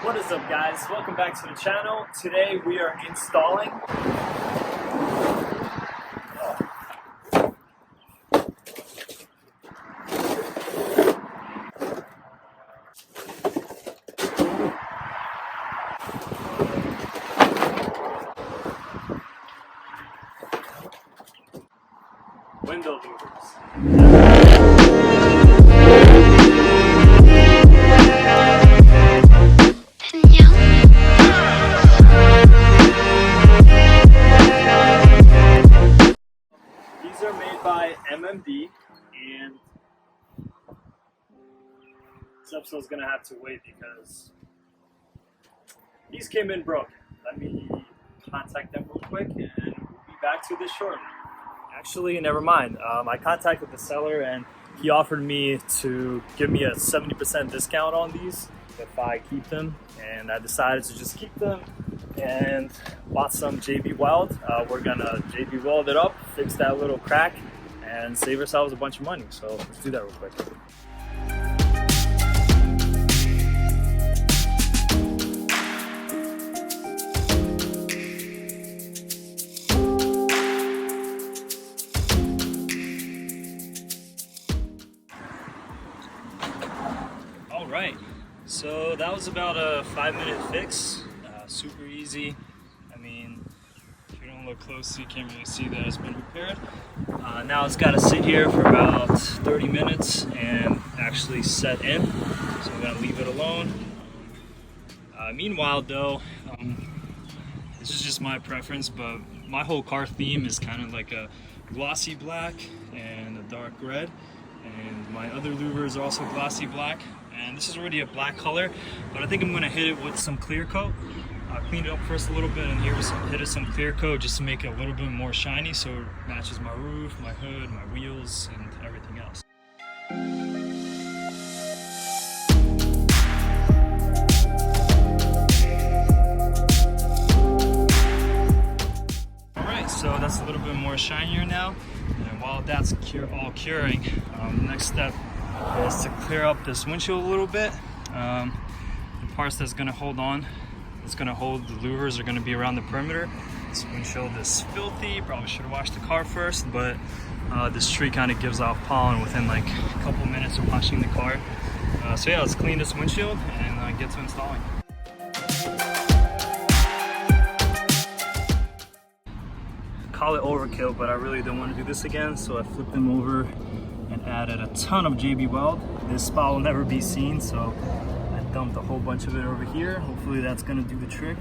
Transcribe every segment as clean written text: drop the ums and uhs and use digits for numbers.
What is up, guys? Welcome back to the channel. Today we are installing window louvers. These are made by MMD, and this episode's gonna have to wait because these came in broken. Let me contact them real quick and we'll be back to this shortly. Actually, never mind. I contacted the seller and he offered me to give me a 70% discount on these if I keep them, and I decided to just keep them and bought some JB Weld. We're gonna JB Weld it up, fix that little crack, and save ourselves a bunch of money. So let's do that real quick. All right, so that was about a 5-minute fix. Super easy. I mean, if you don't look closely, you can't really see that it's been repaired. Now it's got to sit here for about 30 minutes and actually set in. So we're gonna leave it alone. Meanwhile, though, this is just my preference, but my whole car theme is kind of like a glossy black and a dark red. And my other Louvers are also glossy black. And this is already a black color, but I think I'm gonna hit it with some clear coat. Clean it up first a little bit and hit it some clear coat just to make it a little bit more shiny so it matches my roof, my hood, my wheels, and everything else. Alright, so that's a little bit more shinier now. And while that's all curing, the next step is to clear up this windshield a little bit. The parts that's going to hold on, it's going to hold the louvers are going to be around the perimeter. This windshield is filthy, probably should have washed the car first, but this tree kind of gives off pollen within like a couple minutes of washing the car. So yeah, let's clean this windshield and get to installing. Call it overkill, but I really don't want to do this again, so I flipped them over and added a ton of JB Weld. This spot will never be seen, so I dumped a whole bunch of it over here. Hopefully that's gonna do the trick.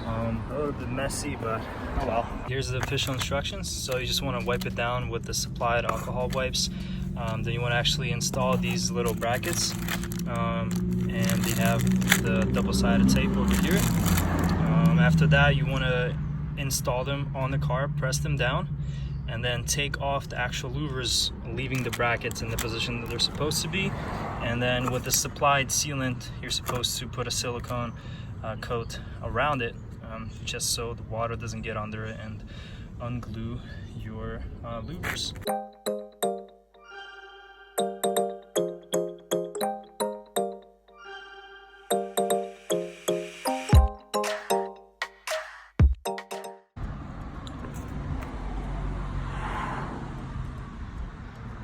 A little bit messy, but oh well. Here's the official instructions. So you just want to wipe it down with the supplied alcohol wipes. Then you want to actually install these little brackets, and they have the double-sided tape over here. After that, you want to install them on the car, press them down, and then take off the actual louvers, leaving the brackets in the position that they're supposed to be. And then with the supplied sealant, you're supposed to put a silicone coat around it, just so the water doesn't get under it and unglue your louvers.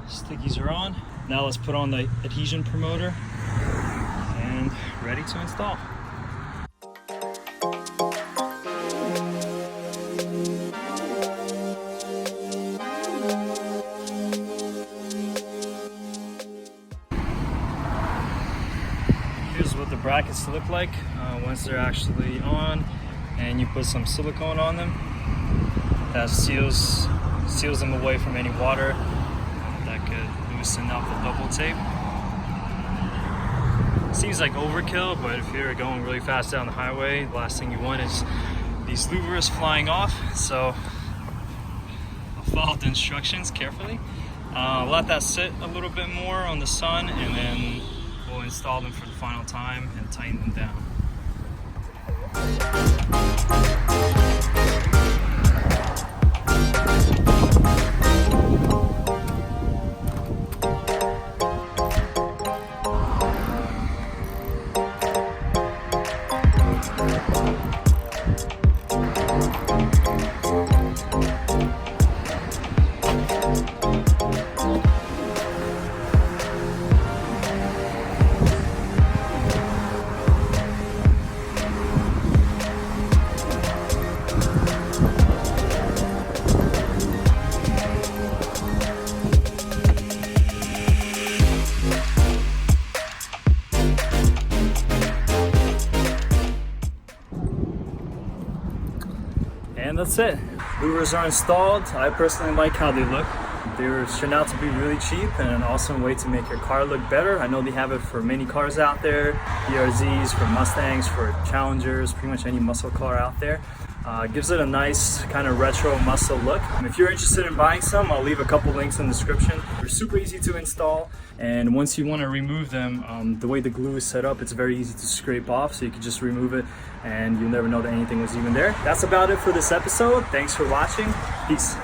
Stickies are on. Now let's put on the adhesion promoter and ready to install. Here's what the brackets look like once they're actually on, and you put some silicone on them. That seals them away from any water. That could loosen up the double tape. Seems like overkill, but if you're going really fast down the highway, the last thing you want is these louvers flying off. So I'll follow the instructions carefully. Let that sit a little bit more on the sun, and then we'll install them for the final time and tighten them down. that's it. Louvers are installed. I personally like how they look. They turned out to be really cheap and an awesome way to make your car look better. I know they have it for many cars out there, BRZs, for Mustangs, for Challengers, pretty much any muscle car out there. Gives it a nice kind of retro muscle look. If you're interested in buying some, I'll leave a couple links in the description. They're super easy to install, and once you want to remove them, the way the glue is set up, it's very easy to scrape off, so you can just remove it and you'll never know that anything was even there. That's about it for this episode. Thanks for watching. Peace.